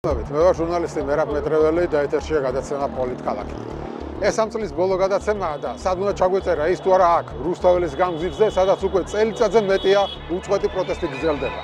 მე ვარ ჟურნალისტი მერაბ მეტრეველი და ეთერშია გადაცემა პოლიტკალაქი. ეს ამ წლის ბოლო გადაცემაა და სად უნდა ჩაგვეწერა ის თუ არა აქ რუსთაველის გამზირზე, სადაც უკვე წელიწადზე მეტია უწყვეტი პროტესტი გრძელდება.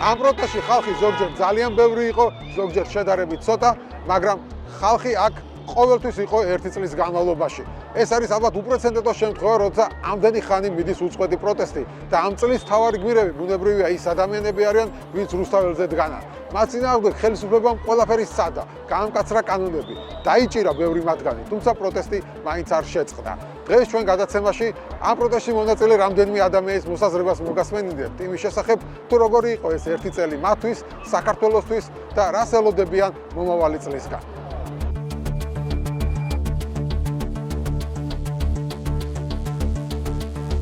ამ პროტესტში ხალხი ზოგჯერ ძალიან ბევრი იყო, ზოგჯერ შედარებით ცოტა, მაგრამ ხალხი აქ ყოველთვის იყო ერთი წლის განმავლობაში. ეს არის ალბათ უპრეცედენტო შემთხვევა, როცა ამდენი ხანი მიდის უწყვეტი პროტესტი და ამ წლის მთავარი გმირები ბუნებრივია ის ადამიანები არიან, ვინც რუსთაველზე დგანან. მათ წინააღმდეგ ხელისუფლებამ ყველაფერი სცადა, გაამკაცრა კანონები, დაიჭირა ბევრი მათგანი, თუმცა პროტესტი მაინც არ შეწყდა. დღეს ჩვენ გადაცემაში ამ პროტესტში მონაწილე რამდენიმე ადამიანის მოსაზრებას მოგასმენინებთ იმის შესახებ, თუ როგორი იყო ეს ერთი წელი მათთვის, საქართველოსთვის და რას ელოდებიან მომავალი წლისგან.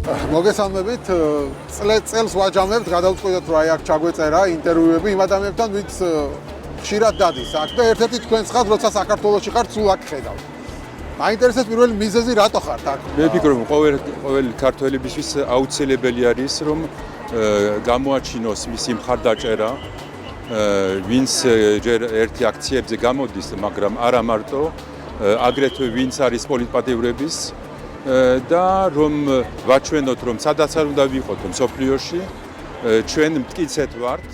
მოგესალმებით, წელს ვაჯამებთ, გადავწყვიტეთ რომ აი აქ ჩაგვეწერა ინტერვიუები იმ ადამიანებთან, ვინც ხშირად დადის აქ და ერთ-ერთი თქვენს ხარ, როცა საქართველოში ხართ, სულ აქ ხედავთ. მაინტერესებს პირველი მიზეზი რატო ხართ აქ? მე ვფიქრობ, ყოველი ქართველებისთვის აუცილებელი არის, რომ გამოაჩინოს მისი მხარდაჭერა, ვინც ჯერ ერთი აქციებზე გამოდის, მაგრამ არა მარტო, აგრეთვე ვინც არის პოლიტპატივრების და რომ ვაჩვენოთ, რომ სადაც არ უნდა ვიყოთ მსოფლიოში, ჩვენ მტკიცეთ ვართ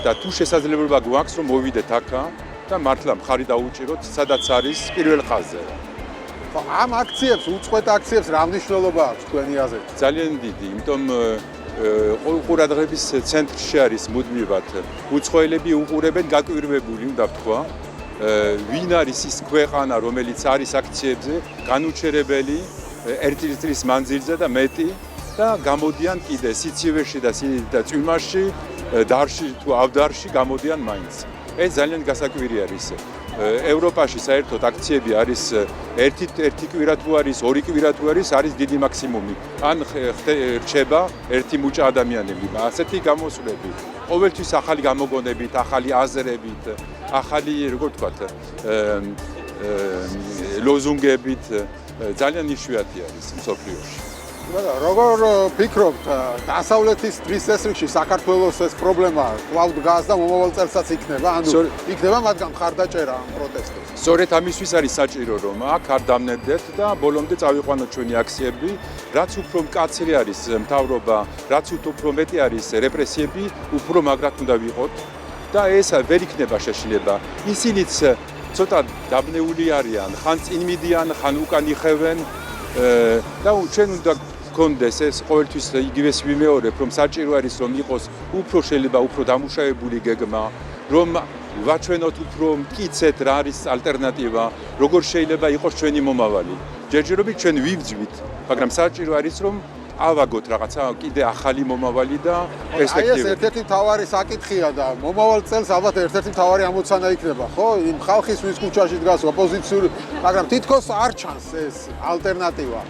და თუ შესაძლებლობა გვაქვს, რომ მოვიდეთ აქა და მართლა მხარი დაუჭიროთ, სადაც არის პირველ ხაზზე. ხო, ამ აქციებს, უწყვეტ აქციებს რა მნიშვნელობა აქვს თქვენი აზრით? ძალიან დიდი, იმიტომ ყურადღების ცენტრში არის მუდმივად უცხოელები უყურებენ გაკვირვებული, უნდა ვთქვა, ვინ არის ის ქვეყანა, რომელიც არის აქციებზე, განუჩერებელი ერთი წლის მანძილზე და მეტი და გამოდიან კიდე სიცივეში და წვიმაში, დარში თუ ავდარში გამოდიან მაინც. ეს ძალიან გასაკვირი არის. ევროპაში საერთოდ აქციები არის ერთი კვირა თუ არის, ორი კვირა თუ არის დიდი მაქსიმუმი. ან რჩება ერთი მუჭა ადამიანები. ასეთი გამოსვლები. ყოველთვის ახალი გამოგონებით, ახალი აზრებით, ახალი, როგორ ვთქვათ, ლოზუნგებით ძალიან იშვიათი არის მსოფლიოში. როგორ ფიქრობთ, დასავლეთის დღის წესრიგში საქართველოს ეს პრობლემა კვლავ დგას და მომავალ წელსაც იქნება? ანუ იქნება მათგან მხარდაჭერა ამ პროტესტს? სწორედ ამისთვის არის საჭირო, რომ აქ არ დამნებდეთ და ბოლომდე წავიყვანოთ ჩვენი აქციები, რაც უფრო მკაცრი არის მთავრობა, რაც უფრო მეტი არის რეპრესიები, უფრო მაგრად უნდა ვიყოთ და ეს ვერ იქნება შეშლება. ისინიც ცოტა დაბნეული არიან, ხან წინ მიდიან, ხან უკან იხევენ და ჩვენ უნდა გქონდეს ეს ყოველთვის იგივეს ვიმეორებ, რომ საჭირო არის რომ იყოს უფრო შეიძლება უფრო დამუშავებული გეგმა, რომ ვაჩვენოთ უფრო მტკიცეთ რა არის ალტერნატივა, როგორ შეიძლება იყოს ჩვენი მომავალი. ჯერჯერობით ჩვენ ვიბძვით, მაგრამ საჭირო არის რომ ავაგოთ რაღაცა კიდე ახალი მომავალი და პერსპექტივა. აი ეს ერთ-ერთი მთავარი საკითხია და მომავალ წელს ალბათ ერთ-ერთი მთავარი ამოცანა იქნება, ხო? იმ ხალხის ვის ქუჩაში დგას ოპოზიციური, მაგრამ თითქოს არ ჩანს ეს ალტერნატივა.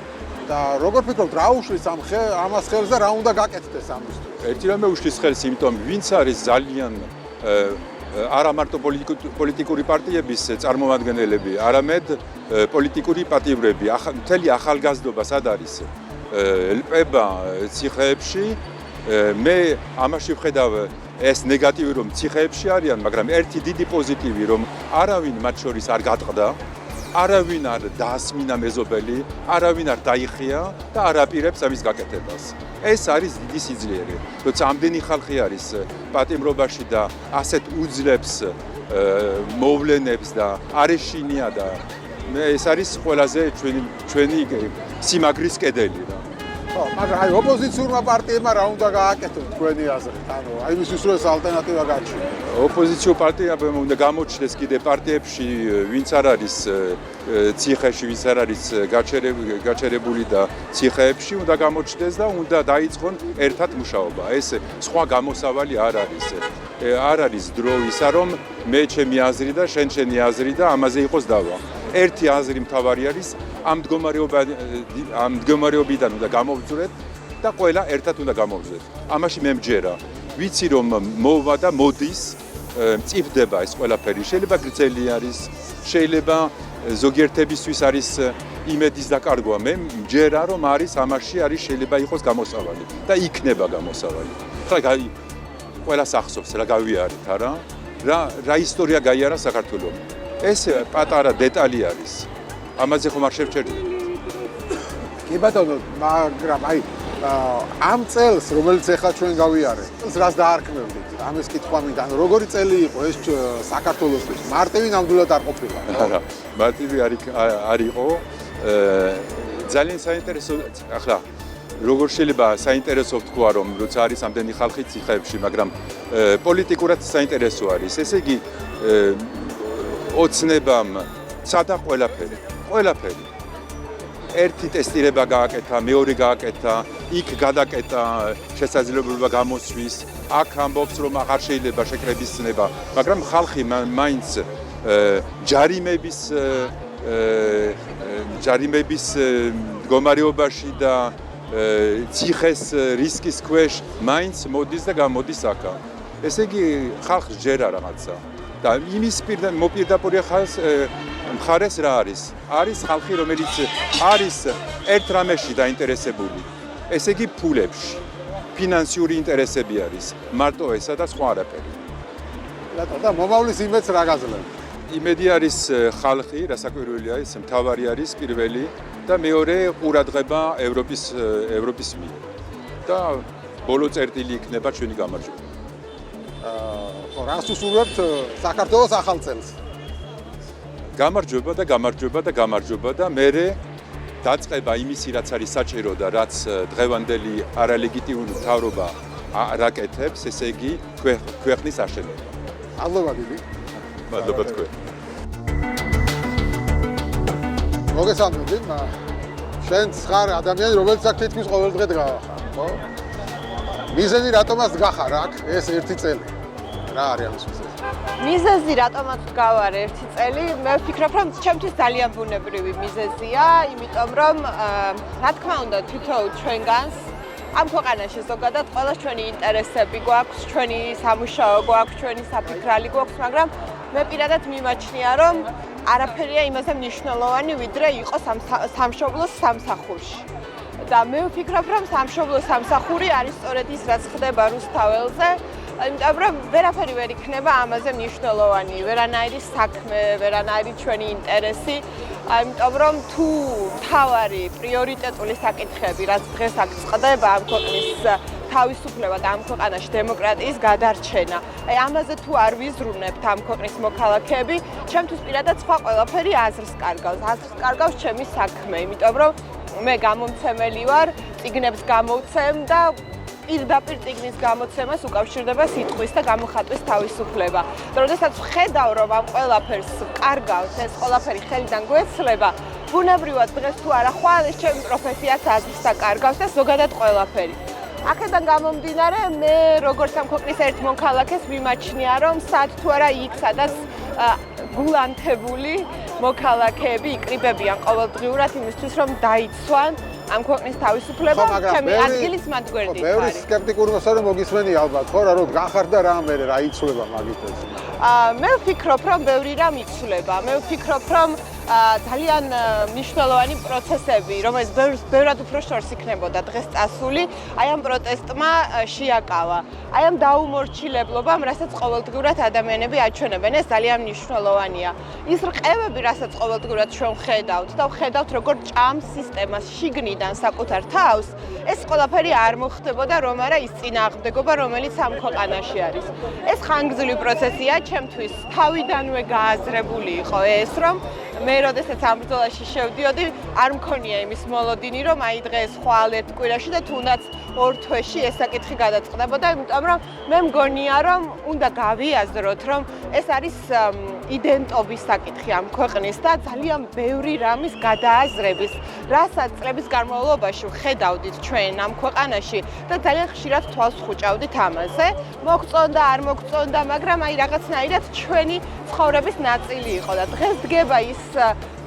და როგორ ფიქრობთ, რა უშლის ამას ხელს და რა უნდა გაკეთდეს ამისთვის? ერთი რამე უშლის ხელს, იმიტომ ვინც არის ძალიან არა მარტო პოლიტიკური პარტიების წარმომადგენლები, არამედ პოლიტიკური პატივრები, მთელი ახალგაზრდობა სად არის? ლპება ციხეებში, მე ამაში ვხედავ ეს ნეგატივი, რომ ციხეებში არიან, მაგრამ ერთი დიდი პოზიტივი, რომ არავინ მათ შორის არ გატყდა, არავინ არ დაასმინა მეზობელი, არავინ არ დაიხია და არ აპირებს ამის გაკეთებას. ეს არის დიდი სიძლიერე, როცა ამდენი ხალხი არის პატიმრობაში და ასეთ უძლებს მოვლენებს და არეშინია და ეს არის ყველაზე ჩვენი სიმაგრის კედელი რა. ხო, მაგრამ აი ოპოზიციურმა პარტიებმა რა უნდა გააკეთოს თქვენი აზრით? ანუ აი მისთვის რო ეს ალტერნატივა გაჩნია. ოპოზიციურ პარტიებმა უნდა გამოჩნდეს კიდე პარტიებში, ვინც არ არის ციხეში, ვინც არ არის გაჩერებული და ციხეებში უნდა გამოჩნდეს და უნდა დაიწყონ ერთად მუშაობა. ეს სხვა გამოსავალი არ არის. არ არის დრო ისა, რომ მე ჩემი აზრი და შენი აზრი და ამაზე იყოს დავა. ერთი აზრი მთავარი არის, ამ მდგომარეობიდან უნდა გამოვძვრეთ და ყველა ერთად უნდა გამოვძვრეთ. ამაში მე მჯერა. ვიცი რომ მოვა და მოდის, მწიფდება ეს ყველაფერი. შეიძლება გრძელი არის, შეიძლება ზოგიერთებისთვის არის იმედის დაკარგვა. მე მჯერა რომ არის ამაში არის შეიძლება იყოს გამოსავალი და იქნება გამოსავალი. ხა ყველას ახსოვს რა გავიარეთ, არა? რა ისტორია გაიარა საქართველოს. ეს პატარა დეტალი არის. ამაზე ხომ არ შევჩერდით. კი ბატონო, მაგრამ აი ამ წელს, რომელიც ახლა ჩვენ გავიარეთ, რას დაარქმევდით? ამის კითხვა მინდა, როგორი წელი იყო ეს საქართველოსთვის? მარტივი ნამდვილად არ ყოფილა. არა, მარტივი არ იყო. ძალიან საინტერესო ახლა როგორ შეიძლება საინტერესო თქვა რომ როცა არის ამდენი ხალხი ციხეებში, მაგრამ პოლიტიკურად საინტერესო არის. ესე იგი ოცნებამ სადა ყველაფერი. ერთი ტესტირება გააკეთა, მეორე გააკეთა, იქ გადაკეტა შესაძლებლობა გამოსვლის, აქ ამბობს რომ აღარ შეიძლება შეკრების ცნება, მაგრამ ხალხი მაინც ჯარიმების მდგომარეობაში და ციხეს რისკის ქვეშ მაინც მოდის და გამოდის აქა. ესე იგი ხალხს ჯერა რაღაცა. და იმის მოპირდაპირე მხარეს რა არის? არის ხალხი, რომელიც არის ერთ რამეში დაინტერესებული. ესე იგი ფულებში. ფინანსიური ინტერესები არის. მარტო ესა და სხვა არაფერი. და მომავლის იმედს რა გაძლევთ? იმედი არის ხალხი, რასაკვირველია, ის მთავარი არის პირველი და მეორე ყურადღება ევროპის მიერ. და ბოლო წერტილი იქნება ჩვენი გამარჯვება. რას უსურვებთ საქართველოს ახალ წელს? გამარჯვება და მერე დაწყება იმისი, რაც არის საჭირო და რაც დღევანდელი არალეგიტიმური მთავრობა რაკეთებს, ესე იგი ქვეყნის აშენება. მადლობა დიდი. მადლობა თქვენ. მოგესალმებით, შენ ხარ ადამიანი, რომელიც აქ თითქმის ყოველ დღე დგავახარ, ხო? მიზეზი რატომაც გახარ აქ ეს ერთი წელი? რა არის ამის მიზეზი? მიზეზი რატომაც გავარ ერთი წელი, მე ვფიქრობ, რომ ჩემთვის ძალიან ბუნებრივი მიზეზია, იმიტომ რომ რა თქმა უნდა თითოეულ ჩვენგანს ამ ქვეყანაში ზოგადად ყველა ჩვენი ინტერესები გვაქვს, ჩვენი სამუშაო გვაქვს, ჩვენი საფიქრალი გვაქვს, მაგრამ მე პირადად მიმაჩნია, რომ არაფერია იმაზე მნიშვნელოვანი, ვიდრე იყოს სამშობლოს სამსახურში. და მე ვფიქრობ, რომ სამშობლოს სამსახური არის სწორედ ის, რაც ხდება რუსთაველზე. იმიტომ რომ ვერაფერი ვერ იქნება ამაზე მნიშვნელოვანი, ვერანაირი საქმე, ვერანაირი ჩვენი ინტერესი. იმიტომ რომ თუ მთავარი პრიორიტეტული საკითხები, რაც დღეს აქ წყდება ამ ქვეყნის თავისუფლება და ამ ქვეყანაში დემოკრატიის გადარჩენა. აი ამაზე თუ არ ვიზრუნებთ ამ ქვეყნის მოქალაქეები, ჩემთვის პირადად სხვა ყველაფერი აზრს კარგავს. აზრს კარგავს ჩემი საქმე, იმიტომ რომ მე გამომცემელი ვარ, წიგნებს გამოვცემ და პირდაპირ წიგნის გამოცემას უკავშირდება სიტყვის და გამოხატვის თავისუფლება. და როდესაც ვხედავ, რომ ამ ყველაფერს კარგავს, ეს ყველაფერი ხელიდან გვეცლება, ბუნებრივად დღეს თუ არა ხვალ ეს ჩემი პროფესიაც აზრს აკარგავს და ზოგადად ყველაფერი. აქედან გამომდინარე, მე როგორც ამ ქვეყნის ერთ მოქალაქეს მიმაჩნია, რომ სად თუ არა იქ, სადაც გულანთებული მოქალაქეები იკრიბებიან ყოველდღიურად იმისთვის, რომ დაიცვან ამ ქვეყნის თავისუფლება, ჩემი ადგილიც მათ გვერდით არის. ბევრი სკეპტიკურმა მოგისმენი ალბათ, ხო რა, რომ გახარ და რა მე რა იცვლება მაგით ეს. მე ვფიქრობ, რომ ბევრი რამ იცვლება. მე ვფიქრობ, რომ ძალიან მნიშვნელოვანი პროცესები, რომელიც ბევრად უფრო შორს იქნებოდა დღეს წასული, აი ამ პროტესტმა შეაკავა. აი ამ დაუმორჩილებლობამ, რასაც ყოველდღიურად ადამიანები აჩვენებენ, ეს ძალიან მნიშვნელოვანია. ის რყევები, რასაც ყოველდღიურად ჩვენ ვხედავთ და ვხედავთ, როგორ ჭამს სისტემას შიგნიდან საკუთარ თავს, ეს ყველაფერი არ მოხდებოდა, რომ არა ის წინააღმდეგობა, რომელიც ამ ქვეყანაში არის. ეს ხანგრძლივი პროცესია, ჩემთვის თავიდანვე გააზრებული იყო ეს, რომ მე როდესაც ამ ბრძოლაში შევდიოდი, არ მქონია იმის მოლოდინი, რომ აი დღეს ხვალ ერთ კვირაში და თუნდაც ორ თვეში ეს საკითხი გადაწყდებოდა, იმიტომ რომ მე მგონია, რომ უნდა გავიაზროთ, რომ ეს არის იდენტობის საკითხი ამ ქვეყნის და ძალიან ბევრი რამის გადააზრების, რასაც წლების განმავლობაში ვხედავდით ჩვენ ამ ქვეყანაში და ძალიან ხშირად თვალს ვხუჭავდით ამაზე. მოგწონდა, არ მოგწონდა, მაგრამ აი რაღაცნაირად ჩვენი ცხოვრების ნაწილი იყო და დღეს დგება ის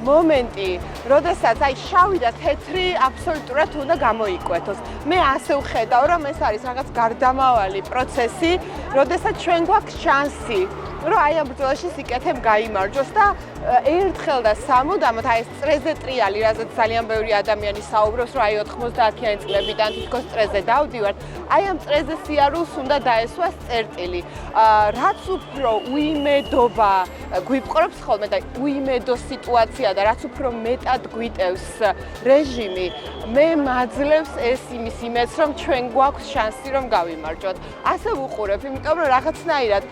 მომენტი, როდესაც აი შავი და თეთრი აბსოლუტურად უნდა გამოიკვეთოს. მე ასე ვხედავ, რომ ეს არის რაღაც გარდამავალი პროცესი, როდესაც ჩვენ გვაქვს შანსი რომ აი ამ ბრძოლაში სიკეთემ გაიმარჯვოს და ერთხელ და სამუდამოდ აი ეს წრეზე ტრიალი, რაზეც ძალიან ბევრი ადამიანი საუბრობს, რომ აი 90-იანი წლებიდან თითქოს წრეზე დავდივართ, აი ამ წრეზე სიარულს უნდა დაესვას წერტილი. რაც უფრო უიმედობა გვიპყრობს ხოლმე და უიმედო სიტუაცია და რაც უფრო მეტად გვიტევს რეჟიმი, მე მაძლევს ეს იმის იმედს, რომ ჩვენ გვაქვს შანსი რომ გავიმარჯვოთ. ასე ვუყურებ, იმიტომ რომ რაღაცნაირად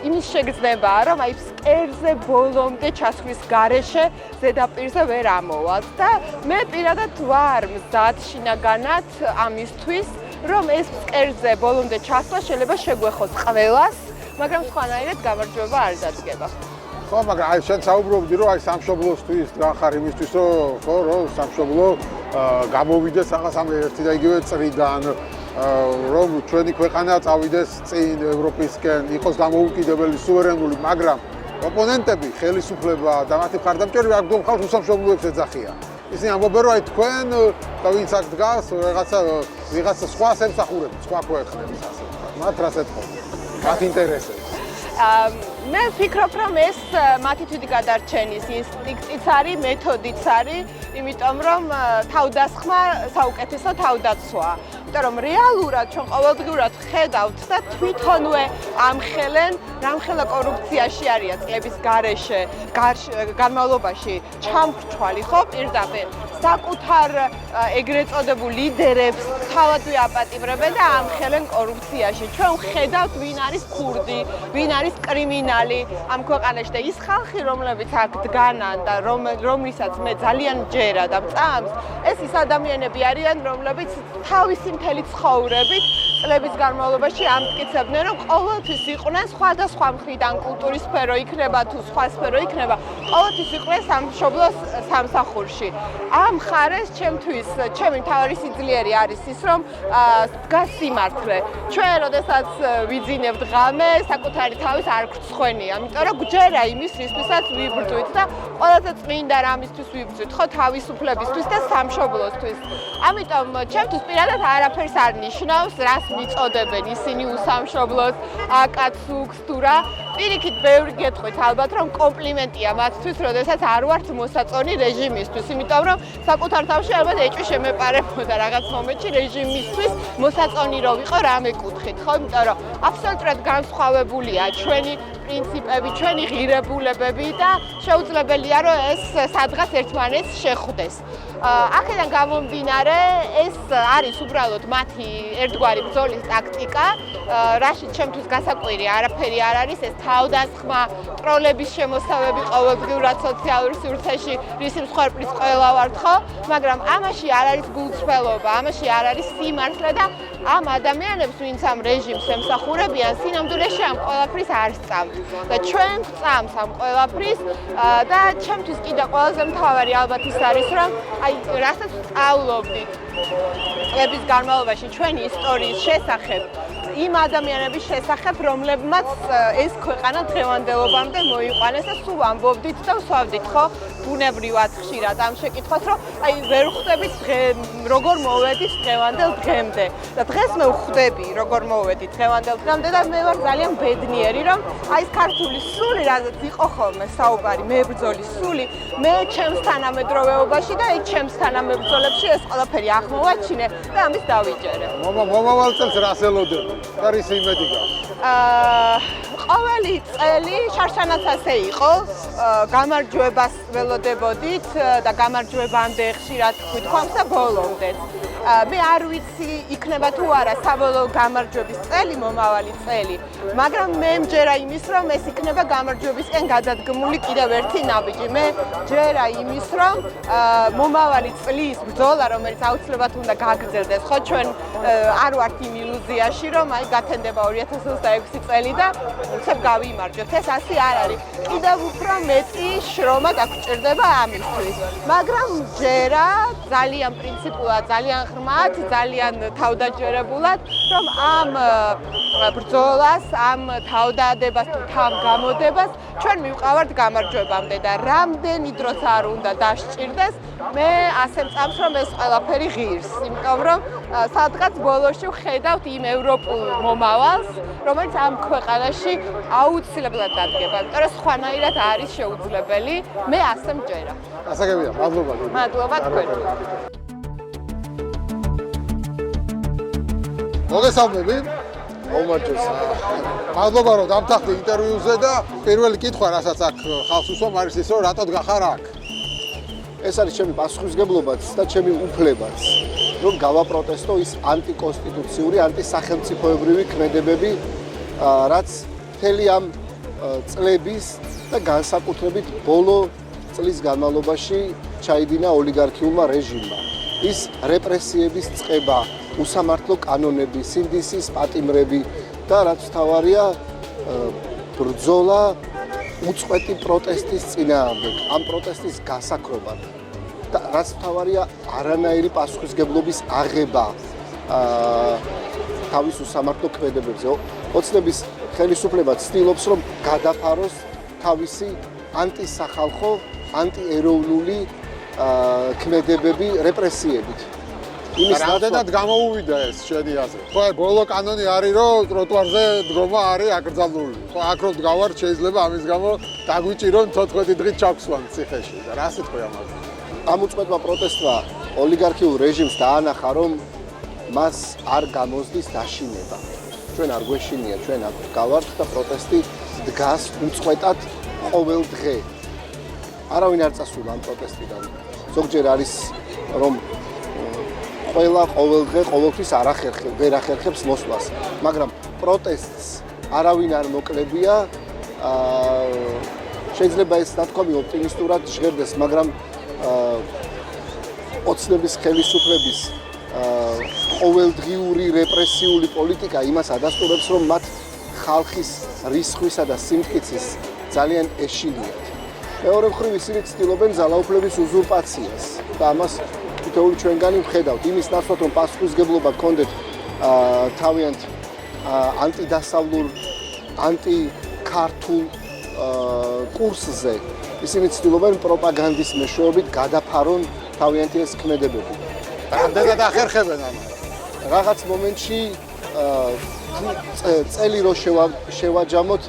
იმის შეგრძნებაა, რომ აი ფსკერზე ბოლომდე ჩასვლის გარეშე ზედაპირზე ვერ ამოვალთ და მე პირადად ვარ მზად შინაგანად ამისთვის, რომ ეს ფსკერზე ბოლომდე ჩასვლა შეიძლება შეგვეხოს ყველას, მაგრამ სხვანაირად გამარჯვება არ დადგება. ხო, მაგრამ აი შენ საუბრობდი რომ აი სამშობლოსთვის განხარ იმისთვის რომ სამშობლო გამოვიდეს რაღაც ამ ერთი და იგივე წრიდან რომ ჩვენი ქვეყანა წავიდეს წინ ევროპისკენ, იყოს დამოუკიდებელი, სუვერენული, მაგრამ ოპონენტები, ხელისუფლება და მათი მხარდამჭერები აქ ხალხს უსამშობლოებს ეძახიან. ისინი ამბობენ რომ აი თქვენ და ვინც აქ დგას ვიღაცა სხვას ემსახურებით, სხვა ქვეყნებს ასე. მათ რას ეთქობთ? მათ ინტერესებს. მე ვფიქრობ, რომ ეს მათი თვითი გადარჩენის ინსტინქტიც არის, მეთოდიც არის, იმიტომ რომ თავდასხმა საუკეთესო თავდაცვაა. იმიტომ რომ რეალურად ჩვენ ყოველდღურად ხედავთ და თვითონვე ამხელენ, რამხელა კორუფციაში არიან წლების განმავლობაში ჩამრჩვალი, ხო, პირდაპირ საკუთარ ეგრეთ წოდებულ ლიდერებს თავადვე აპატიმრებენ და ამხელენ კორუფციაში. ჩვენ ვხედავთ, ვინ არის ქურდი, ვინ არის კრიმინალი ამ ქვეყანაში და ის ხალხი, რომლებიც აქ დგანან და რომლისაც მე ძალიან ჯერა და მწამს, ეს ის ადამიანები არიან, რომლებიც თავისი მთელი ცხოვრებით წლების განმავლობაში ამტკიცებდნენ, რომ ყოველთვის იყვნენ სხვადასხვა მხრიდან კულტურის სფერო იქნება თუ სხვა სფერო იქნება, ყოველთვის იყვნენ სამშობლოს სამსახურში. ამ ხარეს ჩემთვის ჩემი მთავარი სიძლიერე არის ის, რომ დგას სიმართლე. ჩვენ როდესაც ვიძინებთ ღამე, საკუთარი თავის არ გვცხვენია, იმიტომ რომ გვჯერა იმის, რისთვისაც ვიბრძვით და ყველაზე წმინდა რამისთვის ვიბრძვით, ხო, თავისუფლებისთვის და სამშობლოსთვის. ამიტომ ჩემთვის პირადად არაფერს არ ნიშნავს, რას მიწოდებენ ისინი უსამშობლოს, აკაცუქს თუ რა. პირიქით ბევრი გეტყვით ალბათ, რომ კომპლიმენტია მათთვის, როდესაც არ ვართ მოსაწონი რეჟიმისთვის, იმიტომ რომ საკუთარ თავში ალბათ ეჭვი შემეპარებოდა რაღაც მომენტში რეჟიმისთვის მოსაწონი რო ვიყო რამე კუთხით, ხო, იმიტომ რომ აბსოლუტურად განსხვავებულია ჩვენი პრინციპები, ჩვენი ღირებულებები და შეუძლებელია რომ ეს სადღაც ერთმანეთს შეხვდეს. აქედან გამომდინარე, ეს არის უბრალოდ მათი ერთგვარი ბრძოლის ტაქტიკა, რაშიც ჩემთვის გასაკვირი არაფერი არ არის, ეს თავდასხმა, ტროლების შემოსავები ყოველდღიურად სოციალურ სივრცეში, რისი მსხვერპლის ყველა ვართ, ხო? მაგრამ ამაში არ არის გულწრფელობა, ამაში არ არის სიმართლე და ამ ადამიანებს, ვინც ამ რეჟიმს ემსახურებიან, სინამდვილეში ამ ყველაფრის არ სწამთ. და ჩვენ ვწამს ამ ყველაფრის და ჩემთვის კიდე ყველაზე მთავარი ალბათ ის არის, რომ აი რასაც სწავლობდით წლების განმავლობაში ჩვენი ისტორიის შესახებ, იმ ადამიანების შესახებ, რომლებმაც ეს ქვეყანა დღევანდელობამდე მოიყვანეს და სულ ამბობდით და ვსვავდით, ხო? ბუნებრივად ხშირად ამ შეკითხვას, რომ აი ვერ ხვდებით როგორ მოვედით დღევანდელ დღემდე. და დღეს მე ვხვდები, როგორ მოვედით დღევანდელ დღემდე და მე ვარ ძალიან ბედნიერი, რომ აი ეს ქართული სული, რაზეც იყო ხოლმე საუბარი, მებრძოლის სული, მე ჩემს თანამედროვეობაში და აი ჩემს თანამებრძოლებში ეს ყველაფერი აღმოვაჩინე და ამის დავიჯერე. მომავალ წელს რას ელოდები? და რის იმედი გაქვს? ყოველი წელი შარშანაც ასე იყო, გამარჯვებას ველოდებოდით და გამარჯვებამდე ხშირად გვითხოვს და ბოლომდეც. მე არ ვიცი იქნება თუ არა საბოლოო გამარჯვების წელი, მომავალი წელი, მაგრამ მე მჯერა იმის, რომ ეს იქნება გამარჯვებისკენ გადადგმული კიდევ ერთი ნაბიჯი. მე მჯერა იმის, რომ მომავალი წლის ბრძოლა, რომელიც აუცილებლად უნდა გაგრძელდეს, ხო, ჩვენ არ ვართ იმ ილუზიაში, რომ აი გათენდება 2026 წელი და უცებ გავიმარჯვებთ. ეს ასე არ არის. კიდევ უფრო მეტი შრომა დაგვჭირდება ამისთვის. მაგრამ მჯერა ძალიან პრინციპულად, ძალიან ღრმად, ძალიან თავდაჯერებულად, რომ ამ ბრძოლას, ამ თავდადებას თუ თავგამოდებას ჩვენ მივყავართ გამარჯვებამდე და რამდენი დროც არ უნდა დასჭირდეს, მე ასე მწამს, რომ ეს ყველაფერი ღირს, იმიტომ რომ სადღაც ბოლოში ვხედავთ იმ ევროპულ მომავალს, რომელიც ამ ქვეყანაში აუცილებლად დადგება, იმიტომ რომ სხვანაირად არის შეუძლებელი, მე ასე მჯერა. გასაგებია, მადლობა. მადლობა თქვენ. მოგესალმები. მომაჯოს. მადლობა რომ დამთახდი ინტერვიუზე და პირველი კითხვა, რასაც აქ ხალხს უსვამ, არის ის, რომ რატოდ გახარ აქ? ეს არის ჩემი პასუხისგებლობაც და ჩემი უფლებაც, რომ გავაპროტესტო ის ანტიკონსტიტუციური, ანტისახელმწიფოებრივი ქმედებები, რაც მთელი ამ წლების და განსაკუთრებით ბოლო წლის განმავლობაში ჩაიდინა ოლიგარქიულმა რეჟიმმა. ის რეპრესიების წყება, უსამართლო კანონები, სინდისის პატიმრები და რაც მთავარია, ბრძოლა უწყვეტი პროტესტის წინააღმდეგ, ამ პროტესტის გასაქრობა და რაც მთავარია, არანაირი პასუხისგებლობის აღება თავის უსამართლო ქმედებებზე. ოცნების ხელისუფლება ცდილობს, რომ გადაფაროს თავისი ანტისახალხო, ანტიეროვნული ქმედებები რეპრესიებით. რამდენად გამოუვიდა ეს შენი აზრით? ხო, ბოლო კანონი არის, რომ ტროტუარზე დგომა არის აკრძალული. ხო, აქ რომ დგავართ, შეიძლება ამის გამო დაგვიჭირონ 14 დღით ჩავსვან ციხეში. და რა სიტყვი ამაზე? ამ უწყვეტმა პროტესტმა ოლიგარქიულ რეჟიმს დაანახა, რომ მას არ გამოსდის დაშინება. ჩვენ არ გვეშინია, ჩვენ აქ გავართ და პროტესტი დგას უწყვეტად ყოველ დღე. არავინ არ წასულა ამ პროტესტიდან. ზოგჯერ არის რომ ყველა ყოველ დღე ყოველთვის ვერ ახერხებს მოსვლას, მაგრამ პროტესტს არავინ არ მოკლებია. შეიძლება ეს ნათქვამი ოპტიმისტურად ჟღერდეს, მაგრამ ოცნების ხელისუფლების ყოველდღიური რეპრესიული პოლიტიკა იმას ადასტურებს, რომ მათ ხალხის რისხვისა და სიმტკიცის ძალიან ეშინიათ. მეორე მხრივ ისინი ცდილობენ ძალაუფლების უზურპაციას და ამას თითოეული ჩვენგანი ვხედავთ. იმის ნაცვლად, რომ პასუხისგებლობა გქონდეთ თავიანთ ანტიდასავლურ, ანტიქართულ კურსზე, ისინი ცდილობენ პროპაგანდის მეშვეობით გადაფარონ თავიანთი ეს ქმედებები. რამდენად ახერხებენ ამას? რაღაც მომენტში წელი რო შევაჯამოთ,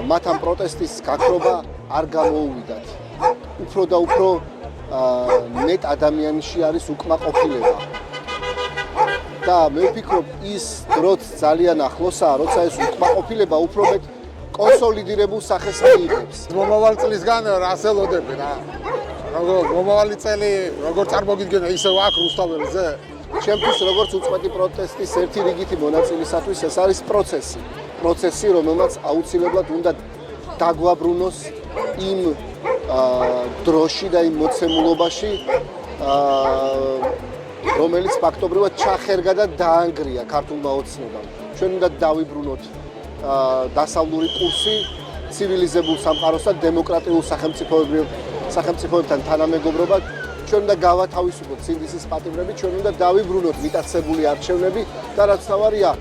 მათ ამ პროტესტის გაქრობა არ გამოუვიდათ. უფრო და უფრო მეტ ადამიანში არის უკმაყოფილება. და მე ვფიქრობ, ის დროც ძალიან ახლოსაა, როცა ეს უკმაყოფილება უფრო მეტ კონსოლიდირებულ სახეს მიიღებს. მომავალ წლისგან რას ელოდები რა? მომავალი წელი როგორ წარმოგიდგენა ისევ აქ რუსთაველზე? ჩემთვის როგორც უწყვეტი პროტესტის ერთი რიგითი მონაწილისათვის ეს არის პროცესი, რომელმაც აუცილებლად უნდა დაგვაბრუნოს იმ დროში და იმ მოცემულობაში, რომელიც ფაქტობრივად ჩახერგა და დაანგრია ქართულმა ოცნებამ. ჩვენ უნდა დავიბრუნოთ დასავლური კურსი ცივილიზებულ სამყაროს და დემოკრატიულ სახელმწიფოებთან თანამეგობრობად. ჩვენ უნდა გავათავისუფლოთ სინდისის პატიმრები, ჩვენ უნდა დავიბრუნოთ მიტაცებული არჩევნები და რაც თავარია,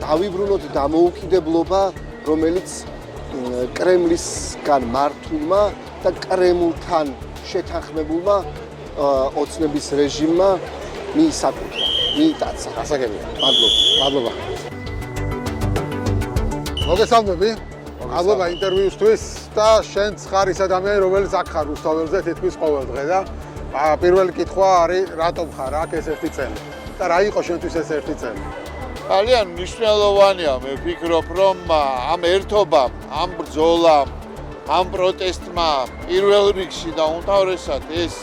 დავიბრუნოთ დამოუკიდებლობა, რომელიც კრემლისგან მართულმა და კრემლთან შეთანხმებულმა ოცნების რეჟიმმა მიისაკუთრა, მიიტაცა. გასაგებია. მადლობა. მოგესალმები. მადლობა ინტერვიუსთვის და შენც ხარ ის ადამიანი, რომელიც აქ ხარ რუსთაველზე თითქმის ყოველ დღე და პირველი კითხვა არის, რატომ ხარ აქ ეს ერთი წელი? და რა იყო შენთვის ეს ერთი წელი? ძალიან მნიშვნელოვანია, მე ვფიქრობ, რომ ამ ერთობამ, ამ ბრძოლამ, ამ პროტესტმა პირველ რიგში და უმთავრესად ეს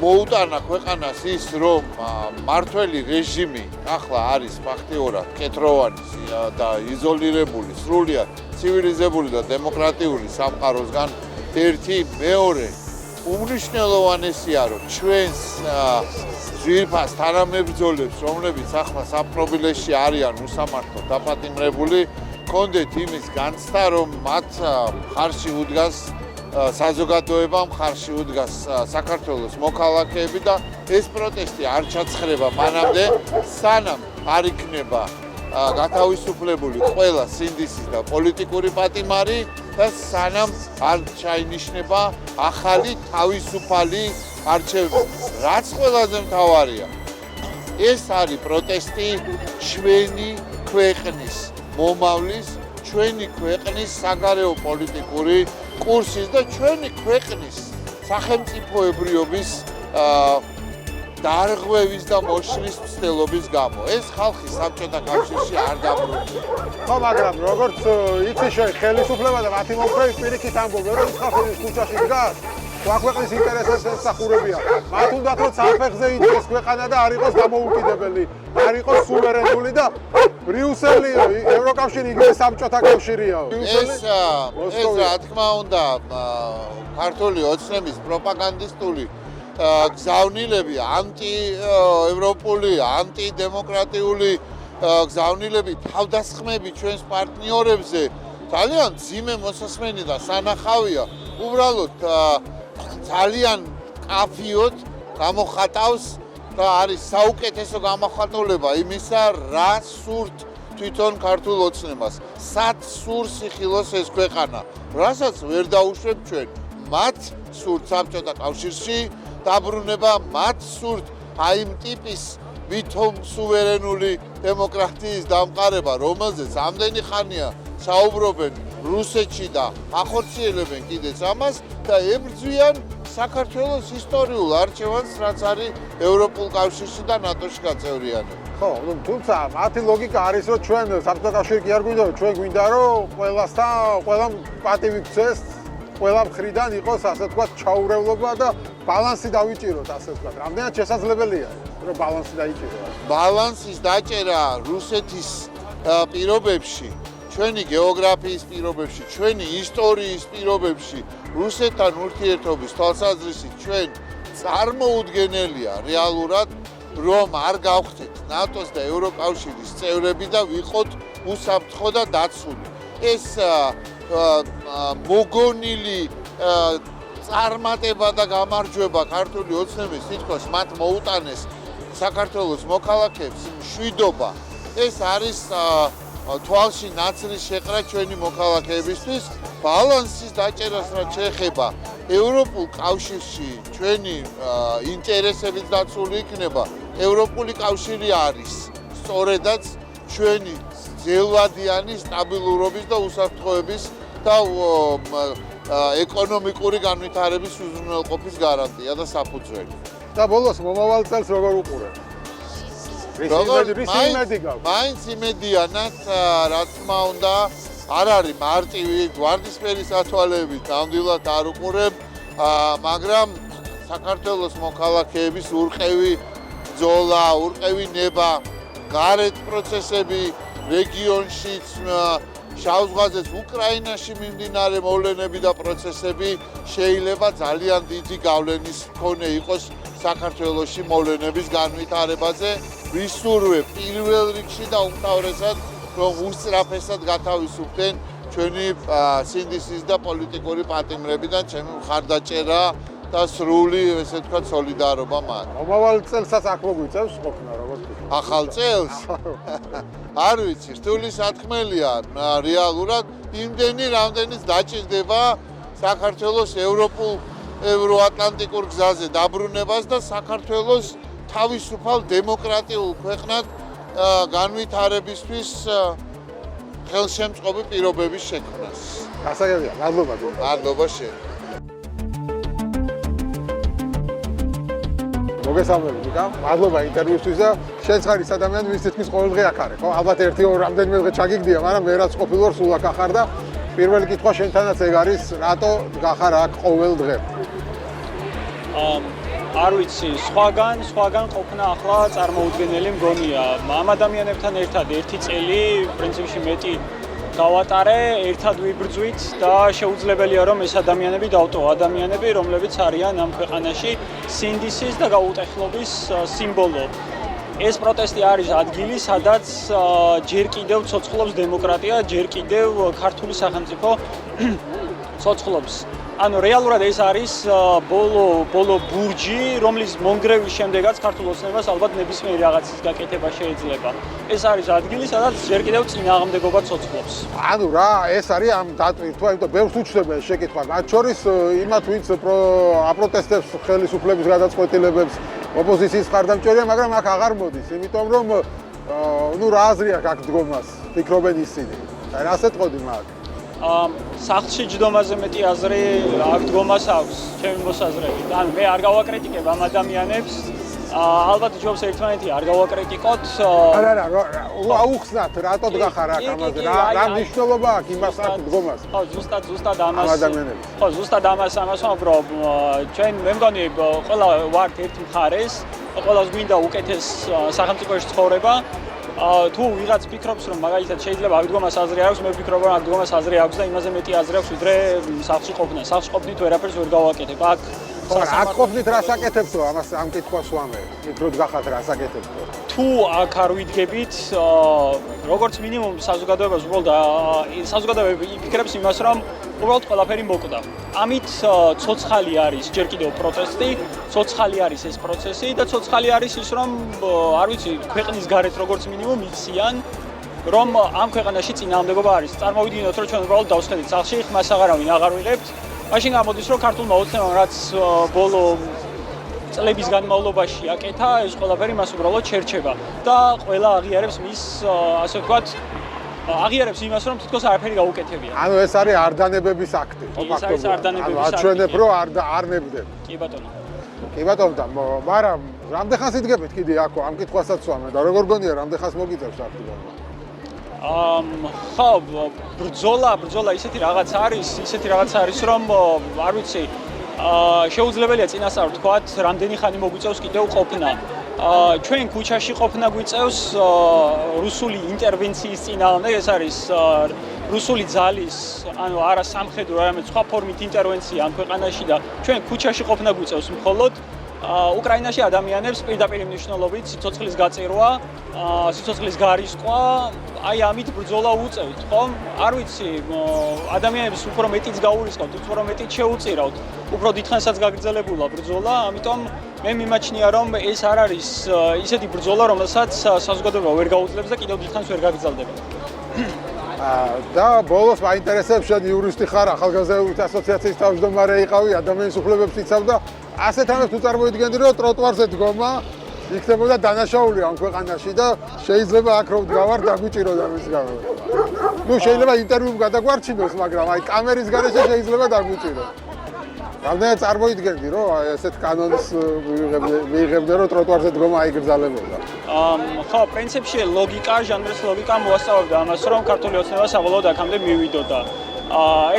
მოუტანა ქვეყანას ის, რომ მართველი რეჟიმი ახლა არის ფაქტიურად კეთროვანი და იზოლირებული, სრულიად ცივილიზებული და დემოკრატიული სამყაროსგან. ერთი, მეორე, უმნიშვნელოვანესია, რომ ჩვენს ძვირფას თანამებრძოლებს, რომლებიც ახლა საპრობილეში არიან უსამართლო დაპატიმრებული, კონდეთ იმის განცდა, რომ მათ მხარში უდგას საზოგადოება მხარში უდგას საქართველოს მოქალაქეები და ეს პროტესტი არ ჩაცხრება მანამდე, სანამ არ იქნება გათავისუფლებული ყველა სინდისის და პოლიტიკური პატიმარი და სანამ არ ჩაინიშნება ახალი თავისუფალი არჩევნები. რაც ყველაზე მთავარია, ეს არის პროტესტი ჩვენი ქვეყნის მომავლის, ჩვენი ქვეყნის საგარეო პოლიტიკური კურსის და ჩვენი ქვეყნის სახელმწიფოებრიობის დარღვევის და მოშლის მცდელობის გამო. ეს ხალხი საბჭოთა კავშირში არ დაბრუნდა. ხო, მაგრამ როგორც იცი ხელისუფლება და მათი მომხრეები პირიქით ამბობენ, რომ ის ხალხი ქუჩაში დგას, ქვეყნის ინტერესებს ესახურებია. მათ უნდათ რომ საფეხზე იდგეს ქვეყანა და არ იყოს დამოუკიდებელი, არ იყოს სუვერენული და ბრიუსელი, ევროკავშირი იგივე საბჭოთა კავშირიაო. ეს რა თქმა უნდა, ქართული ოცნების პროპაგანდისტული გზავნილები, ანტიევროპული, ანტიდემოკრატიული გზავნილები, თავდასხმები ჩვენს პარტნიორებზე ძალიან ძიმე მოსასმენი და სანახავია. უბრალოდ ძალიან კაფიოდ გამოხატავს და არის საუკეთესო გამოხატულება იმისა, რა სურთ თვითონ ქართულ ოცნებას. სად სურს იხილოს ეს ქვეყანა, რასაც ვერ დაუშვებ ჩვენ. მათ სურთ საბჭოთა კავშირში დაბრუნება, მათ სურთ აი იმ ტიპის ვითომ სუვერენული დემოკრატიის დამყარება, რომელზეც ამდენი ხანია საუბრობენ რუსეთში და ახორციელებენ კიდეც ამას და ებრძვიან საქართველოს ისტორიულ არჩევანს, რაც არის ევროპულ კავშირში და ნატოში გაწევრიანება. ხო, თუმცა მათი ლოგიკა არის, რომ ჩვენ საბჭოთა კავშირი კი არ გვინდა, რომ ჩვენ გვინდა, რომ ყველამ პატივი გცეს, ყველა მხრიდან იყოს, ასე ვთქვათ, ჩაურევლობა და ბალანსი დავიჭიროთ, ასე ვთქვათ. რამდენად შესაძლებელია, რომ ბალანსი დაიჭიროთ? ბალანსის დაჭერა რუსეთის პირობებში, ჩვენი გეოგრაფიის პირობებში, ჩვენი ისტორიის პირობებში, რუსეთთან ურთიერთობის თვალსაზრისით ჩვენ წარმოუდგენელია რეალურად, რომ არ გავხდეთ ნატოს და ევროკავშირის წევრები და ვიყოთ უსაფრთხო და დაცული. ეს მოგონილი წარმატება და გამარჯვება ქართული ოცნების თითქოს მათ მოუტანეს საქართველოს მოქალაქეებს მშვიდობა. ეს არის თვალში ნაცრის შეყრა ჩვენი მოქალაქეებისთვის. ბალანსის დაჭერას რაც შეეხება ევროპულ კავშირში ჩვენი ინტერესებით დაცული იქნება. ევროპული კავშირი არის სწორედაც ჩვენი ძელვადიანი სტაბილურობის და უსაფრთხოების და ეკონომიკური განვითარების უზრუნველყოფის გარანტია და საფუძველი. და ბოლოს მომავალ წელს როგორ უყურებ? მაინც იმედიანად, რა თქმა უნდა, არ არის მარტივი გვარდისფერი სათვალეებით ნამდვილად არ უყურებ, მაგრამ საქართველოს მოქალაქეების ურყევი ბრძოლა, ურყევი ნება, გარეთ პროცესები რეგიონშიც, შავ ზღვაზეც უკრაინაში მიმდინარე მოვლენები და პროცესები შეიძლება ძალიან დიდი გავლენის მქონე იყოს საქართველოში მოვლენების განვითარებაზე. ვისურვებ პირველ რიგში და უმთავრესად, რომ უსწრაფესად გათავისუფლდნენ ჩვენი სინდისის და პოლიტიკური პატიმრებიდან ჩემი მხარდაჭერა და სრული, ესე ვთქვათ, სოლიდარობა მათ. მომავალ წელსაც აქ მოგვიწევს ყოფნა, როგორც ახალ წელს? არ ვიცი, რთული სათქმელია რეალურად იმდენი, რამდენიც დაჭირდება საქართველოს ევროატლანტიკურ გზაზე დაბრუნებას და საქართველოს თავისუფალ დემოკრატიულ ქვეყნად განვითარებისთვის ხელშემწყობი პირობების შექმნას. გასაგებია, მადლობა. მადლობა შენ. მოგესალმები, ნიკა. მადლობა ინტერვიუსთვის და შენ ხარ ის ადამიანი, ვინც თითქმის ყოველ დღე აქ არის, ხო? ალბათ ერთი ორ რამდენიმე დღე ჩაგიგდია, მაგრამ მე რაც ყოფილი ვარ, სულ აქ ახარ და პირველი კითხვა შენთანაც ეგ არის, რატო გახარ აქ ყოველ დღე? არ ვიცი, სხვაგან ყოფნა ახლა წარმოუდგენელი მგონია. ამ ადამიანებთან ერთად ერთი წელი, პრინციპში მეტი გავატარე, ერთად ვიბრძვით და შეუძლებელია რომ ეს ადამიანები დავტოვო, ადამიანები, რომლებიც არიან ამ ქვეყანაში სინდისის და გაუტეხლობის სიმბოლო. ეს პროტესტი არის ადგილი, სადაც ჯერ კიდევ ცოცხლობს დემოკრატია, ჯერ კიდევ ქართული სახელმწიფო ცოცხლობს. ანუ რეალურად ეს არის ბოლო ბურჯი, რომლის მონგრევის შემდეგაც ქართულ ოცნებას ალბათ ნებისმიერი რაღაცის გაკეთება შეიძლება. ეს არის ადგილი, სადაც ჯერ კიდევ წინააღმდეგობა ცოცხლობს. ანუ რა, ეს არის ამ დატვირთვა, იმიტომ ბევრს უჩნდება ეს შეკითხვა. მათ შორის იმათ, ვინც აპროტესტებს ხელისუფლების გადაწყვეტილებებს, ოპოზიციის ხარდამჭერია, მაგრამ აქ აღარ მოდის, იმიტომ რომ ნუ რა აზრი აქვს აქ დგომას, ფიქრობენ ისინი. აი რა ასეთყოდი მაგ. სახლში ჯდომაზე მეტი აზრი აქ დგომას აქვს, ჩემი მოსაზრებით. ანუ მე არ გავაკრიტიკებ ამ ადამიანებს. ალბათ ჯობს ერთმანეთი არ გავაკრიტიკოთ. არა, აუხსნათ, რატოდ გახარ აქ ამაზე? რა მნიშვნელობა აქვს იმას აქ დგომას? ხო, ზუსტად ამას. ადამიანებს. ხო, ზუსტად ამას ვამბობ. ჩვენ მე მგონი ყველა ვართ ერთ მხარეს, ყველას გვინდა უკეთეს სახელმწიფოში ცხოვრება. თუ ვიღაც ფიქრობს რომ მაგალითად შეიძლება აქ დგომას აზრი აქვს, მე ვფიქრობ რომ აქ დგომას აზრი აქვს და იმაზე მეტი აზრი აქვს ვიდრე სახლში ყოფნა. სახლში ყოფნით ვერაფერს ვერ გავაკეთებ. აქ აქ ყოფნით რას აკეთებთო ამას ამ კითხვას ვამე. მიკროდ გახათ რას აკეთებთო? თუ აქ არ ვიდგებით, როგორც მინიმუმ საზოგადოებას უბრალოდ საზოგადოება იფიქრებს იმას, რომ უბრალოდ ყველაფერი მოკვდა. ამით ცოცხალი არის ჯერ კიდევ პროტესტი, ცოცხალი არის ეს პროცესი და ცოცხალი არის ის, რომ არ ვიცი, ქვეყნის გარეთ როგორც მინიმუმ იციან, რომ ამ ქვეყანაში წინააღმდეგობა არის. წარმოვიდგინოთ, რომ ჩვენ უბრალოდ დავსხედით სახლში, ხმას აღარავინ აღარ ვიღებთ. მაშინ გამოდის, რომ ქართულმა ოცნებამ რაც ბოლო წლების განმავლობაში აკეთა, ეს ყველაფერი მას უბრალოდ შერჩება და ყველა აღიარებს მის, ასე ვთქვათ, აღიარებს იმას, რომ თითქოს არაფერი გაუკეთებია. ანუ ეს არის არდანებების აქტი, ხო ეს არის არდანებების აქტი. აჩვენებ, რომ არ ნებდებ. კი ბატონო. კი ბატონო, მაგრამ რამდენ ხანს იდგებით კიდე აქ ამ კითხვასაც ვამე და როგორ გონია რამდენ ხანს მოგიწევს აქ დგომა? ხო, ბრძოლა ისეთი რაღაც არის, რომ არ ვიცი, შეუძლებელია წინასწარ ვთქვათ, რამდენი ხანი მოგვიწევს კიდევ ყოფნა. ჩვენ ქუჩაში ყოფნა გვიწევს რუსული ინტერვენციის წინააღმდეგ, ეს არის რუსული ძალის, ანუ არა სამხედრო, არამედ სხვა ფორმით ინტერვენცია ამ ქვეყანაში და ჩვენ ქუჩაში ყოფნა გვიწევს მხოლოდ უკრაინაში ადამიანებს პირდაპირ მნიშვნელობით სიცოცხლის გაწირვა, სიცოცხლის გარისკვა, აი ამით ბრძოლა უწევთ, ხო? არ ვიცი, ადამიანებს უფრო მეტიც გაურისკავთ, უფრო მეტიც შეუწირავთ, უფრო დიდხანსაც გაგრძელებულა ბრძოლა, ამიტომ მე მიმაჩნია, რომ ეს არ არის ისეთი ბრძოლა, რომელსაც საზოგადოება ვერ გაუძლებს და კიდევ დიდხანს ვერ გაგრძელდება. და ბოლოს მაინტერესებს შენ იურისტი ხარ, ახალგაზრდების ასოციაციის თავმჯდომარე იყავი, ადამიანის უფლებებს იცავ და ასეთ ამებს თუ წარმოიდგენდი, რომ ტროტუარზე დგომა იქნებოდა დანაშაული ამ ქვეყანაში და შეიძლება აქ რომ დგავარ დაგვიჭიროდა მის გამო. ნუ შეიძლება ინტერვიუმ გადაგვარჩინოს, მაგრამ აი კამერის გარეშე შეიძლება დაგვიჭიროს. რამდენად წარმოიდგენდი, რომ ესეთ კანონს მიიღებდა, რომ ტროტუარზე დგომა აიგრძალებოდა? ხო, პრინციპში ლოგიკა, ჟანრის ლოგიკა მოასწავებდა ამას, რომ ქართული ოცნება საბოლოოდ აქამდე მივიდოდა.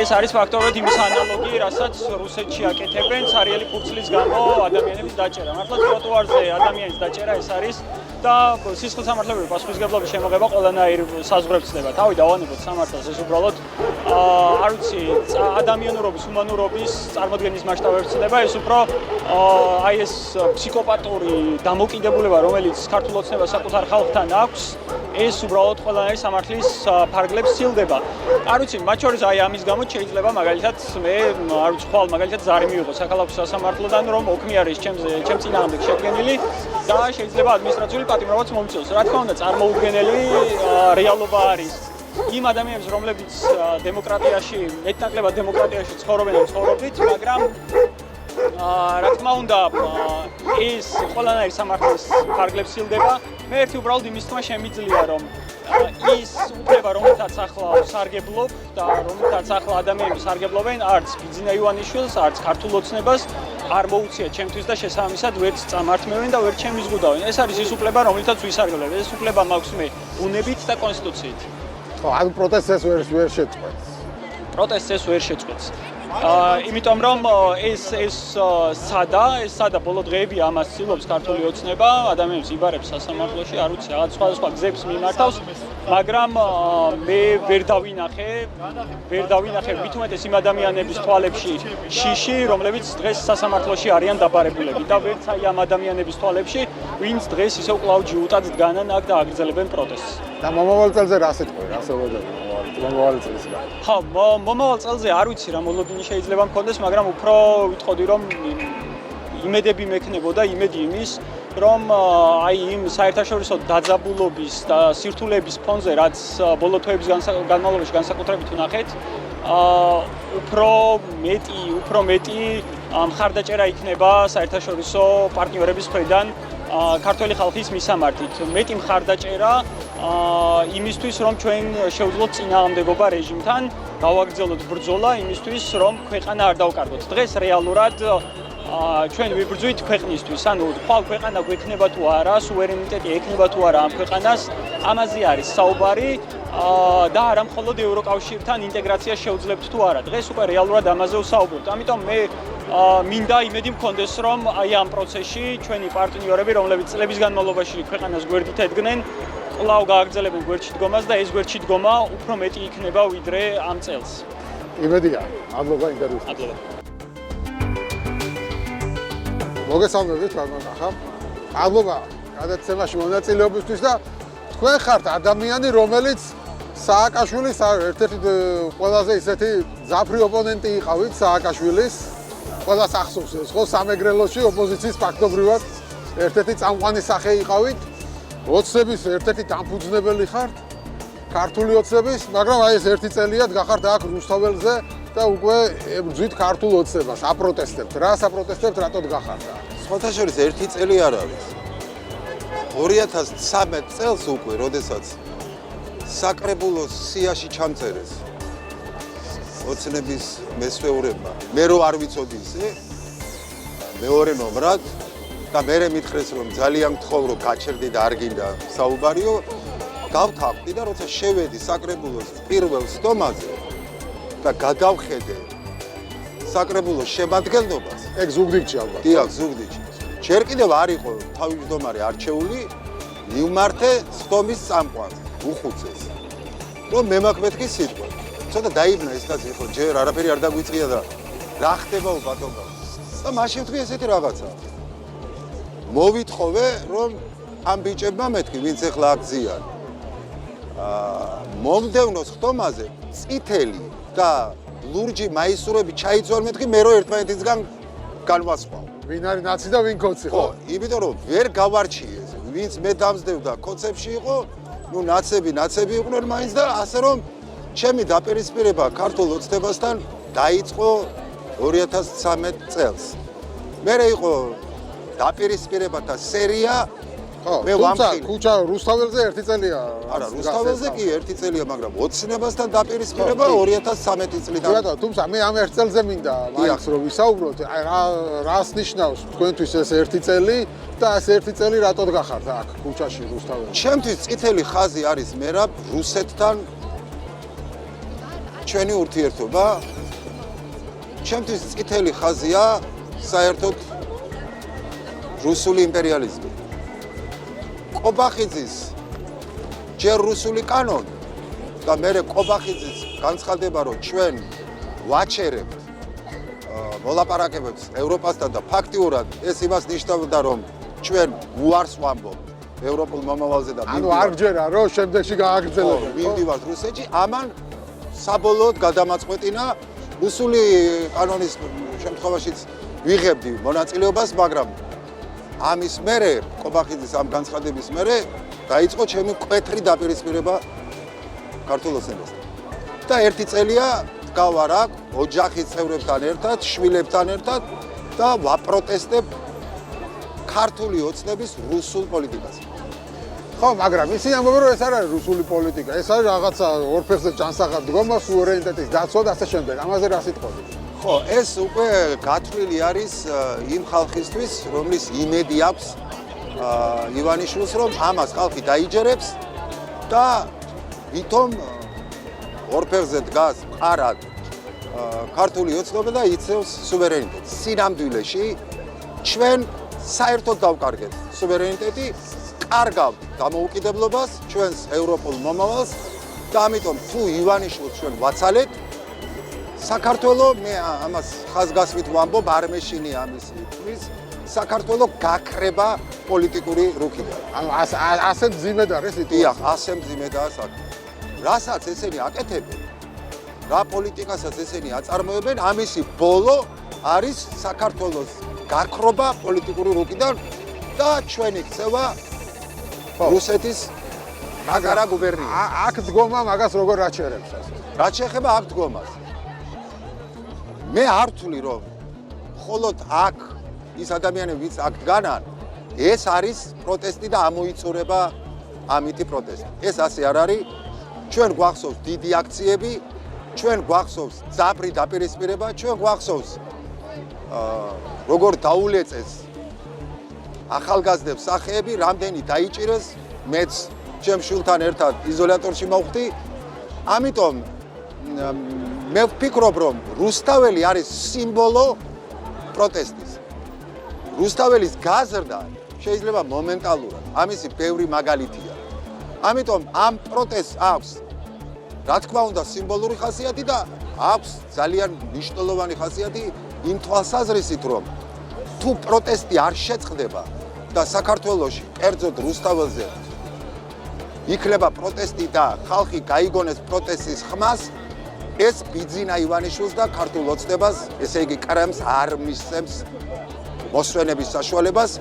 ეს არის ფაქტობრივად იმის ანალოგი, რასაც რუსეთში აკეთებენ ცარიელი ფურცლის გამო ადამიანების დაჭერა. მართლა ტროტუარზე ადამიანის დაჭერა ეს არის და სისხლის სამართლებრივი პასუხისმგებლობის შემოღება ყველანაირ საზღვრებს ხდება. თავი დავანებოთ სამართალს, ეს უბრალოდ არ ვიცი, ადამიანურობის, ჰუმანურობის წარმოდგენის მასშტაბებს ხდება, ეს უფრო აი ეს ფსიქოპატური დამოკიდებულება, რომელიც ქართულ ოცნებას საკუთარ ხალხთან აქვს, ეს უბრალოდ ყველანაირ სამართლის ფარგლებს სცილდება. არ ვიცი, მათ შორის აი ამის გამო შეიძლება მაგალითად მე არ ვიცი, ხვალ მაგალითად ზარი მივიღო საქალაქო სასამართლოდან, რომ ოქმი არის ჩემ წინააღმდეგ შედგენილი და შეიძლება ადმინისტრაციული პატიმრობაც მომწევს. რა თქმა უნდა, წარმოუდგენელი რეალობა არის იმ ადამიანებს, რომლებიც დემოკრატიაში, მეტნაკლებად დემოკრატიაში ცხოვრობენ და ცხოვრობდით, მაგრამ რა თქმა უნდა, ეს ყველანაირ სამართლის ფარგლებს სცილდება. მე ერთი უბრალოდ იმის თქმა შემიძლია, რომ ის უფლება, რომელთაც ახლა ვსარგებლობ და რომელთაც ახლა ადამიანები სარგებლობენ, არც ბიძინა ივანიშვილს, არც ქართულ ოცნებას არ მოუწია ჩემთვის და შესაბამისად ვერც წამართმევენ და ვერც შემიზღუდავენ. ეს არის ის უფლება, რომელთაც ვისარგებლებ. ეს უფლება მაქვს მე ბუნებით და კონსტიტუციით. ხო, ანუ პროტესტს ვერ შეწყვეტს. პროტესტს ეს ვერ შეწყვეტს. იმიტომ რომ ეს სადა ბოლო დღეები ამას ცდილობს ქართული ოცნება, ადამიანებს იბარებს სასამართლოში, არ ვიცი, რაღაც სხვადასხვა გზებს მიმართავს, მაგრამ მე ვერ დავინახე მით უმეტეს იმ ადამიანების თვალებში შიში, რომლებიც დღეს სასამართლოში არიან დაბარებულები და ვერც აი ამ ადამიანების თვალებში, ვინც დღეს ისევ კვლავ ჯიუტად დგანან აქ და აგრძელებენ პროტესტს. და მომავალ წელზე რა სიტყვი, რა სულოდები? მომავალი წლისგან? ხო, მომავალ წელზე არ ვიცი რა მოლოდინი შეიძლება მქონდეს, მაგრამ უფრო ვიტყოდი რომ იმედები მექნებოდა, იმედი იმის, რომ აი იმ საერთაშორისო დაძაბულობის და სირთულეების ფონზე, რაც ბოლო თვეების განმავლობაში განსაკუთრებით ვნახეთ, უფრო მეტი მხარდაჭერა იქნება საერთაშორისო პარტნიორების მხრიდან ქართველი ხალხის მისამართით. მეტი მხარდაჭერა იმისთვის, რომ ჩვენ შევძლოთ წინააღმდეგობა რეჟიმთან, გავაგრძელოთ ბრძოლა იმისთვის, რომ ქვეყანა არ დავკარგოთ. დღეს რეალურად ჩვენ ვიბრძვით ქვეყნისთვის, ანუ ხვალ ქვეყანა გვექნება თუ არა, სუვერენიტეტი ექნება თუ არა ამ ქვეყანას, ამაზე არის საუბარი და არა მხოლოდ ევროკავშირთან ინტეგრაცია შევძლებთ თუ არა. დღეს უკვე რეალურად ამაზე ვსაუბრობთ. ამიტომ მე მინდა იმედი მქონდეს, რომ აი ამ პროცესში ჩვენი პარტნიორები, რომლებიც წლების განმავლობაში ქვეყანას გვერდით ედგნენ, კვლავ გააგრძელებენ გვერდში დგომას და ეს გვერდში დგომა უფრო მეტი იქნება ვიდრე ამ წელს. იმედია, მადლობა ინტერვიუსთვის. მადლობა. მოგესალმებით, ვარმონახა. მადლობა გადაცემაში მონაწილეობისთვის და თქვენ ხართ ადამიანი, რომელიც სააკაშვილის ერთ-ერთი ყველაზე ისეთი ძაფრი ოპონენტი იყავით სააკაშვილის. ყველას ახსოვს ეს ხო, სამეგრელოში ოპოზიციის ფაქტობრივად ერთ-ერთი წამყვანი სახე იყავით. ოცნების ერთ-ერთი დამფუძნებელი ხართ, ქართული ოცნების, მაგრამ აი ეს ერთი წელია გახართ აქ რუსთაველზე და უკვე ებრძვით ქართულ ოცნებას, აპროტესტებთ. რა საპროტესტებთ, რატოდ გახართ? სხვათა შორის ერთი წელი არ არის. 2013 წელს უკვე, როდესაც საკრებულოს სიაში ჩამწერეს ოცნების მესვეურებმა, მე რო არ ვიცოდი ისე, მეორე ნომრად და მე მითხრეს რომ ძალიან გთხოვ რომ გაჩერდი და არ გინდა საუბარიო, გავთანხმდი და როცა შევედი საკრებულოს პირველ სტომაზე და გადავხედე საკრებულოს შემადგენლობას, ეგ ზუგდიდში ალბათ. დიახ, ზუგდიდში. ჯერ კიდევ არ იყო თავმჯდომარე არჩეული, მივმართე სტომის წამყვანს, უხუცეს. რომ მე მაქვს მეთქი სიტყვა. ცოტა დაიბნა ეს კაცი, ხო, ჯერ არაფერი არ დაგვიწია და რა ხდებაო ბატონო? და მაშინ ვთქვი ესეთი რაღაცა. მოვითხოვე რომ ამ ბიჭებმა მეთქი, ვინც ეხლა აქ-ზიან. მომდევნო სტომაზე წითელი და ლურჯი მაისურები ჩაიცვალ მეთქი, მე რო ერთმანეთისგან განვასხვაო. ვინ არის ნაცი და ვინ კოცი, ხო? იმიტომ რომ ვერ გავარჩიეს, ვინც მე დამსდევდა კოცებში იყო, ნუ ნაცები იყვნენ მაინც და ასე რომ ჩემი დაპირისპირება ქართულ ოცნებასთან დაიწყო 2013 წელს. მერე იყო დაპირისპირებათა სერია, ხო, მე ვამხილე. ქუჩა რუსთაველზე ერთი წელია. არა, რუსთაველზე კი ერთი წელია, მაგრამ ოცნებასთან დაპირისპირება 2013 წლიდან. ბატონო, თუმცა მე ამ ერთ წელზე მინდა მაინც რომ ვისაუბროთ, აი რას ნიშნავს თქვენთვის ეს ერთი წელი და ეს ერთი წელი რატოდ გახართ აქ ქუჩაში რუსთაველში? ჩემთვის წითელი ხაზი არის მერაბ რუსეთთან ჩვენი ურთიერთობა. ჩემთვის წითელი ხაზია საერთოდ რუსული იმპერიალიზმი. ყობახიძის ჯერ რუსული კანონი და მერე ყობახიძის განცხადება, რომ ჩვენ ვაჩერებთ მოლაპარაკებებს ევროპასთან და ფაქტიურად ეს იმას ნიშნავდა, რომ ჩვენ უარს ვამბობთ ევროპულ მომავალზე და ანუ არ გჯერა რომ შემდეგში გააგრძელებთ. მივდივართ რუსეთში, ამან საბოლოოდ გადამაწყვეტინა რუსული კანონის შემთხვევაშიც ვიღებდი მონაწილეობას, მაგრამ ამის მერე, ყობახიძის ამ განცხადების მერე დაიწყო ჩემი მკვეთრი დაპირისპირება ქართულ ოცნებასთან. და ერთი წელია დგავარ აქ ოჯახის წევრებთან ერთად, შვილებთან ერთად და ვაპროტესტებ ქართული ოცნების რუსულ პოლიტიკას. ხო, მაგრამ ისინი ამბობენ რომ ეს არ არის რუსული პოლიტიკა, ეს არის რაღაცა ორფერზე ჯანსაღად დგომა, სუვერენიტეტის დაცვა და ასე შემდეგ. ამაზე რა სიტყვები? ხო, ეს უკვე გათვლილი არის იმ ხალხისთვის, რომლის იმედი აქვს ივანიშვილს, რომ ამას ხალხი დაიჯერებს და ვითომ ორფერზე დგას მყარად ქართული ოცნება და იცევს სუვერენიტეტს. სინამდვილეში ჩვენ საერთოდ დავკარგეთ სუვერენიტეტი, კარგავთ დამოუკიდებლობას, ჩვენს ევროპულ მომავალს და ამიტომ თუ ივანიშვილს ჩვენ ვაცალეთ, საქართველო, მე ამას ხაზგასმით ვამბობ, არ მეშინია ამის თქმის, საქართველო გაქრება პოლიტიკური რუქიდან. ანუ ასე მძიმედ არის სიტუაცია. დიახ, ასე მძიმედაა საქმე. რასაც ესენი აკეთებენ, რა პოლიტიკასაც ესენი აწარმოებენ, ამისი ბოლო არის საქართველოს გაქრობა პოლიტიკური რუკიდან და ჩვენი ქცევა რუსეთის მაგარა გუბერნია. აქ დგომა მაგას როგორ აჩერებს ასე? რაც შეეხება აქ დგომას. მე არ ვთვლი რომ მხოლოდ აქ ის ადამიანები ვინც აქ დგანან, ეს არის პროტესტი და ამოიწურება ამითი პროტესტი. ეს ასე არ არის. ჩვენ გვახსოვს დიდი აქციები, ჩვენ გვახსოვს ძაბრი დაპირისპირება, ჩვენ გვახსოვს როგორ დაულეწეს ახალგაზრდებს სახეები, რამდენი დაიჭირეს, მეც ჩემ შვილთან ერთად იზოლატორში მოვხდი. ამიტომ მე ვფიქრობ, რომ რუსთაველი არის სიმბოლო პროტესტის. რუსთაველის გაზრდა შეიძლება მომენტალურად, ამისი ბევრი მაგალითია. ამიტომ ამ პროტესტს აქვს, რა თქმა უნდა, სიმბოლური ხასიათი და აქვს ძალიან მნიშვნელოვანი ხასიათი იმ თვალსაზრისით, რომ თუ პროტესტი არ შეწყდება და საქართველოში, კერძოდ რუსთაველზე იქნება პროტესტი და ხალხი გაიგონეს პროტესტის ხმას, ეს ბიძინა ივანიშვილს და ქართულ ოცნებას, ესე იგი კრემლს არ მისცემს მოსვენების საშუალებას,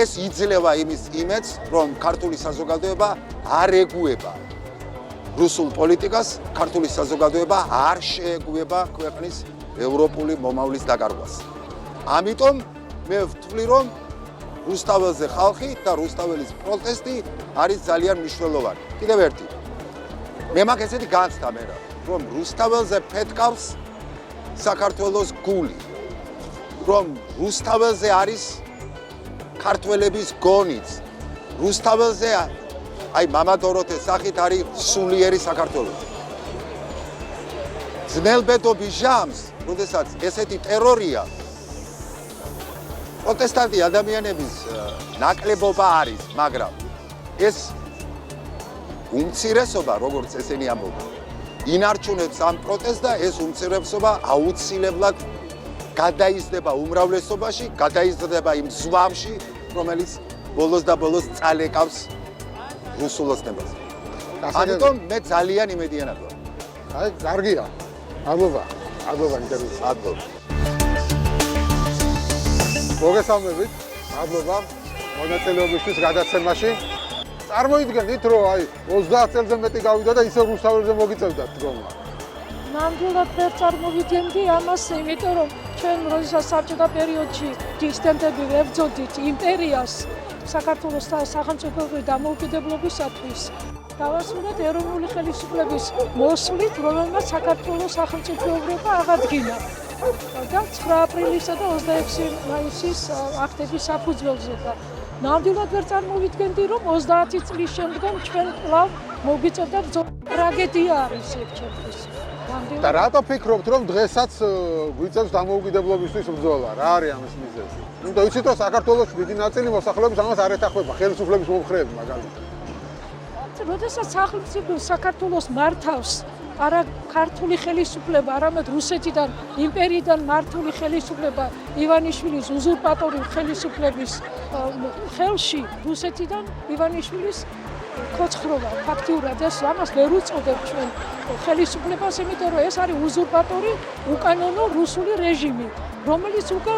ეს იძლევა იმის იმედს, რომ ქართული საზოგადოება არ ეგუება რუსულ პოლიტიკას, ქართული საზოგადოება არ შეეგუება ქვეყნის ევროპული მომავლის დაკარგვას. ამიტომ მე ვთვლი, რომ რუსთაველზე ხალხი და რუსთაველის პროტესტი არის ძალიან მნიშვნელოვანი. კიდევ ერთი. მე მაგ ესეთი განცდა მე რომ რუსთაველზე ფეთკავს საქართველოს გული. რომ რუსთაველზე არის ქართველების გონიც. რუსთაველზე აი მამა დოროთეს სახით არის სულიერი საქართველოს. ძნელბედობის ჟამს, როდესაც ესეთი ტერორია პროტესტანტი ადამიანების ნაკლებობა არის, მაგრამ ეს უმცირესობა, როგორც ესენი ამბობენ, ინარჩუნებს ამ პროტესტს და ეს უმცირესობა აუცილებლად გადაიზრდება უმრავლესობაში, გადაიზრდება იმ ზვამში, რომელიც ბოლოს და ბოლოს წალეკავს რუსულ ოცნებას. ამიტომ მე ძალიან იმედიანად ვარ. აი, კარგია. მადლობა ინტერვიუს. მადლობა. მოგესალმებით. მადლობა მონაწილეობისთვის გადაცემაში. წარმოიდგენით, რომ აი 30 წელზე მეტი გავიდა და ისე რუსთაველზე მოგიწევდათ დგომა. ნამდვილად ვერ წარმოვიდგენდი ამას, იმიტომ რომ ჩვენ როდესაც საბჭოთა პერიოდში დისიდენტები ვებრძოდით იმპერიას საქართველოს სახელმწიფოებრივი დამოუკიდებლობისათვის, დავასრულეთ ეროვნული ხელისუფლების მოსვლით, რომელმაც საქართველოს სახელმწიფოებრიობა აღადგინა. და 9 აპრილისა და 26 მაისის აქტების საფუძველზე და ნამდვილად ვერ წარმოვიდგენდი, რომ 30 წლის შემდგომ ჩვენ კვლავ მოგვიწევდა ტრაგედია არის ერთ-ერთის. და რატო ფიქრობთ, რომ დღესაც გვიწევს დამოუკიდებლობისთვის ბრძოლა? რა არის ამის მიზეზი? იმიტომ იცით, რომ საქართველოს დიდი ნაწილი მოსახლეობის ამას არ ეთანხმება, ხელისუფლების მომხრეები მაგალითად. როდესაც სახელმწიფო საქართველოს მართავს არა ქართული ხელისუფლება, არამედ რუსეთიდან, იმპერიიდან მართული ხელისუფლება ივანიშვილის უზურპატორი ხელისუფლების ხელში, რუსეთიდან ივანიშვილის კოცხრობა ფაქტიურად ეს ამას ვერ უწოდებ ჩვენ ხელისუფლებას, იმიტომ რომ ეს არის უზურპატორი უკანონო რუსული რეჟიმი, რომელიც უკვე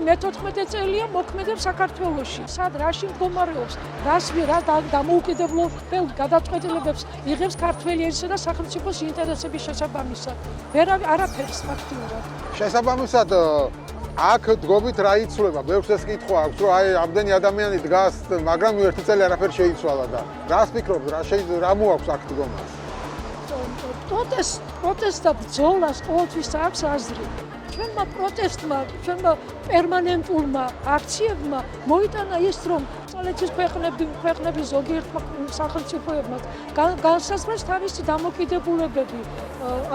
მე-14 წელია მოქმედებს საქართველოში. სად რაში მდგომარეობს, რა დამოუკიდებლობელ გადაწყვეტილებებს იღებს ქართველი ერისა და სახელმწიფოს ინტერესების შესაბამისად. არაფერს ფაქტიურად. შესაბამისად აქ დგობით რა იცვლება? ბევრს ეს კითხვა აქვს, რომ აი ამდენი ადამიანი დგას, მაგრამ ერთი წელი არაფერი შეიცვალა და რას ფიქრობთ, რა მოაქვს აქ დგომას? პროტესტს და ბრძოლას ყოველთვის აქვს აზრი. ჩვენმა პროტესტმა, ჩვენმა პერმანენტულმა აქციებმა მოიტანა ის, რომ წალეთის ქვეყნების ზოგიერთმა სახელმწიფოებმა განსაზღვრეს თავისი დამოკიდებულებები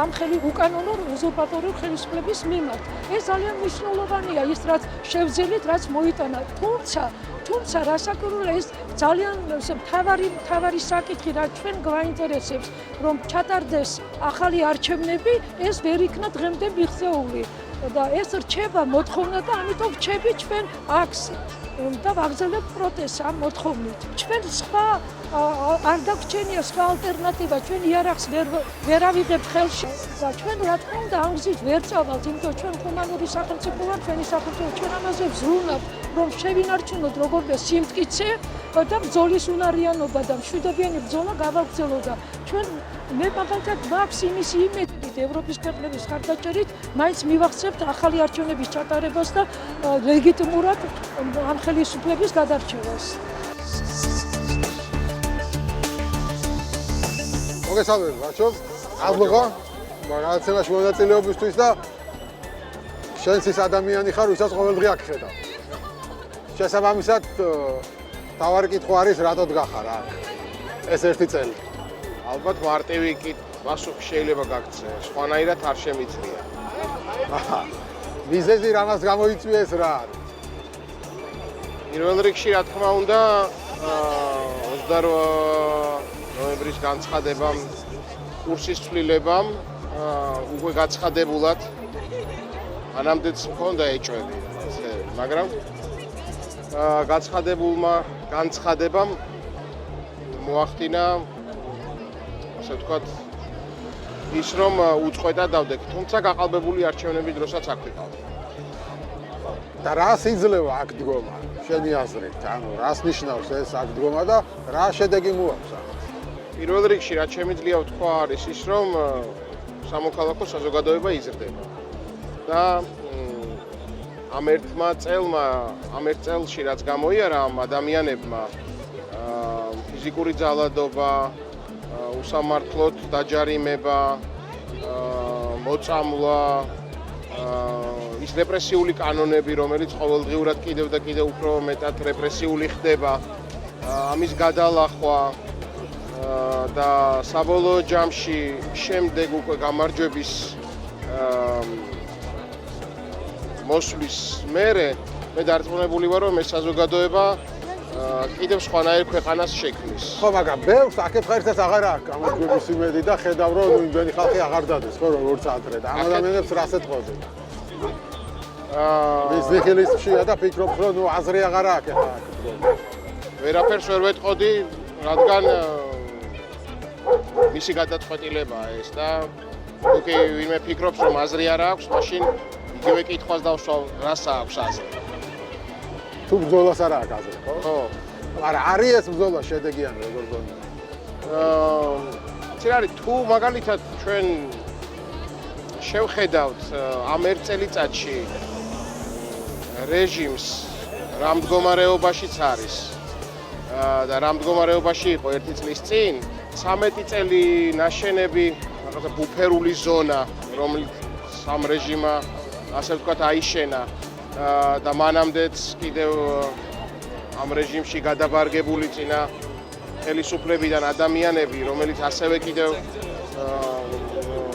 ამ უკანონო უზურპატორული ხელისუფლების მიმართ. ეს ძალიან მნიშვნელოვანია, ის რაც შევძელით, რაც მოიტანა. თუმცა რასაკვირველია, ეს ძალიან მთავარი საკითხი, რაც ჩვენ გვაინტერესებს, რომ ჩატარდეს ახალი არჩევნები, ეს ვერ იქნა დღემდე მიღწეული. და ეს რჩება მოთხოვნა და ამიტომ რჩები ჩვენ აქს და ვაგრძელებთ პროტესტს ამ მოთხოვნით. ჩვენ სხვა არ დაგვრჩენია სხვა ალტერნატივა, ჩვენ იარაღს ვერ ავიღებთ ხელში და ჩვენ რა თქმა უნდა ამ გზით ვერ წავალთ, იმიტომ ჩვენ ჰუმანური სახელმწიფო ვართ, ჩვენი სახელმწიფო ჩვენ ამაზე ვზრუნავთ, რომ შევინარჩუნოთ როგორია სიმტკიცე და ბრძოლის უნარიანობა და მშვიდობიანი ბრძოლა გავაგრძელოთ და ჩვენ მე მაგალითად მაქვს იმის იმედით ევროპის ქვეყნების ხარდაჭერით მაინც მივახცევთ ახალი არჩევნების ჩატარებას და ლეგიტიმურად ამ ხელისუფლების გადარჩევას. მოგესალმებით, ბაჭო. აბლოღა, გადაცემაში მონაწილეობისთვის და შენც ის ადამიანი ხარ, ვისაც ყოველდღე აქ ხედავ. შესაბამისად, თავარი კითხვა არის, რატო დგახარ აქ? ეს ერთი წელი. ალბათ მარტივი პასუხი შეიძლება გაგცე, სხვანაირად არ შემიძლია. მიზეზი რამას გამოიწვიეს რა არის? პირველ რიგში, რა თქმა უნდა, 28 ნოემბრის განცხადებამ, კურსის ცვლილებამ, უკვე გაცხადებულად მანამდეც მქონდა ეჭვები, მაგრამ გაცხადებულმა განცხადებამ მოახდინა ასე ვთქვათ, ის რომ უწყვეტად დავდექით, თუმცა გაყალბებული არჩევნების დროსაც აქ ვიყავ. და რას იძლევა აქ დგომა? შენი აზრით, ანუ რას ნიშნავს ეს აქ დგომა და რა შედეგი მოაქვს აქ? პირველ რიგში, რაც შემიძლია ვთქვა, არის ის, რომ სამოქალაქო საზოგადოება იზრდება. და ამ ერთ წელში, რაც გამოიარა ამ ადამიანებმა, ფიზიკური ძალადობა, უსამართლოდ დაჯარიმება, მოწამვლა, ის რეპრესიული კანონები, რომელიც ყოველდღიურად კიდევ და კიდევ უფრო მეტად რეპრესიული ხდება, ამის გადალახვა და საბოლოო ჯამში შემდეგ უკვე გამარჯვების მოსვლის მერე მე დარწმუნებული ვარ, რომ ეს საზოგადოება კიდევ სხვანაირ ქვეყანას შექმნის. ხო, მაგრამ ბევრს აკითხაერთაც აღარ აქვს გამარჯვების იმედი და ხედავ, რომ იმენი ხალხი აღარ დადეს, ხო, როგორც ადრე და ამ ადამიანებს რას ეთყობენ? ის ნიხილისტშია და ფიქრობს, რომ ნუ აზრი აღარ აქვს ახლა აქ დგომა. ვერაფერს ვერ ვეტყოდი, რადგან მისი გადაწყვეტილებაა ეს და უკვე ვინმე ფიქრობს, რომ აზრი არ აქვს, მაშინ იგივე კითხვას დავსვავ, რას აქვს აზრი. თუ ბრძოლას არ აქვს აზრი, ხო? ხო. მაგრამ არის ეს ბრძოლა შედეგიანი როგორ გონია? იცი რა არის, თუ მაგალითად ჩვენ შევხედავთ ამ ერთ წელიწადში რეჟიმს რა მდგომარეობაშიც არის და რა მდგომარეობაში იყო ერთი წლის წინ, 13 წელი ნაშენები, რაღაცა ბუფერული ზონა, რომელიც ამ რეჟიმმა ასე ვთქვათ აიშენა და მანამდეც კიდევ ამ რეჟიმში გადაბარგებული წინა ხელისუფლებიდან ადამიანები, რომელიც ასევე კიდევ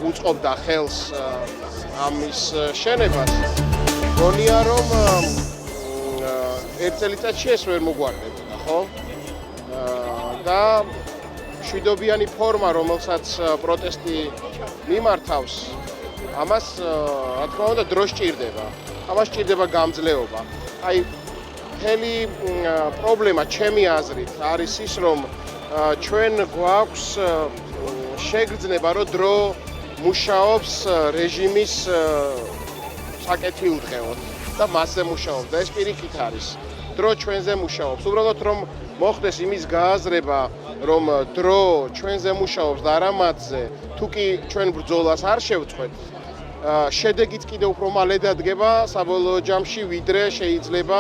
უწყობდა ხელს ამის შენებას, გონია რომ ერთ წელიწადში ეს ვერ მოგვარდებოდა, ხო? და მშვიდობიანი ფორმა, რომელსაც პროტესტი მიმართავს, ამას რა თქმა უნდა დრო სჭირდება. ამას სჭირდება გამძლეობა. აი მთელი პრობლემა ჩემი აზრით არის ის, რომ ჩვენ გვაქვს შეგრძნება, რომ დრო მუშაობს რეჟიმის საკეთილდღეოდ და მასზე მუშაობს და ეს პირიქით არის. დრო ჩვენზე მუშაობს. უბრალოდ რომ მოხდეს იმის გააზრება, რომ დრო ჩვენზე მუშაობს და არა მათზე, თუ კი ჩვენ ბრძოლას არ შევწყვეტ, შედეგიც კიდევ უფრო მალე დადგება საბოლოო ჯამში, ვიდრე შეიძლება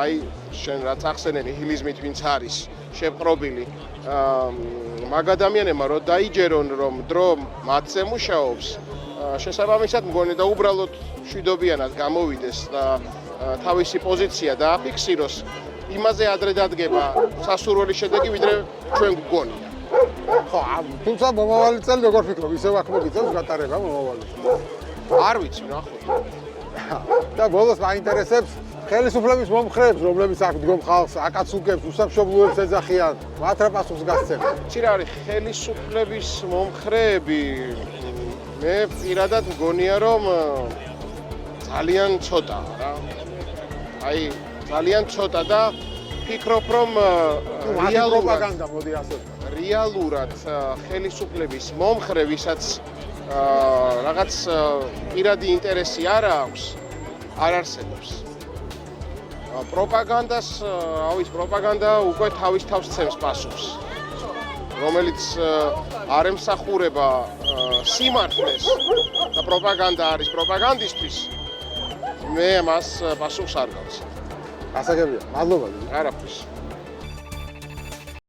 აი შენ რაც ახსენე ნიჰილიზმით ვინც არის შეპყრობილი მაგ ადამიანებმა რომ დაიჯერონ რომ დრო მათზე მუშაობს, შესაბამისად მგონი და უბრალოდ მშვიდობიანად გამოვიდეს და თავისი პოზიცია დააფიქსიროს, იმაზე ადრე დადგება სასურველი შედეგი, ვიდრე ჩვენ გვგონია. ხო, თუმცა მომავალი წელი როგორ ფიქრობ, ისევ აქ მოგიწევს გატარება მომავალი წელი? არ ვიცი, ნახოთ. და ბოლოს მაინტერესებს ხელისუფლების მომხრეებს, რომლებიც აქ დგომ ხალხს, აკაცუკებს, უსამშობლოებს ეძახიან, მათ რა პასუხს გასცემთ? იცი რა არის, ხელისუფლების მომხრეები, მე პირადად მგონია რომ ძალიან ცოტაა რა. აი ძალიან ცოტა და ფიქრობ რომ პროპაგანდა მოდი ასე. რეალურად ხელისუფლების მომხრე, ვისაც რაღაც პირადი ინტერესი არ აქვს, არ არსებობს. პროპაგანდას, პროპაგანდა უკვე თავის თავს ცემს პასუხს, რომელიც არ ემსახურება სიმართლეს და პროპაგანდა არის პროპაგანდისტვის, მე მას პასუხს არ გავცემ. გასაგებია. მადლობა. არაფრის.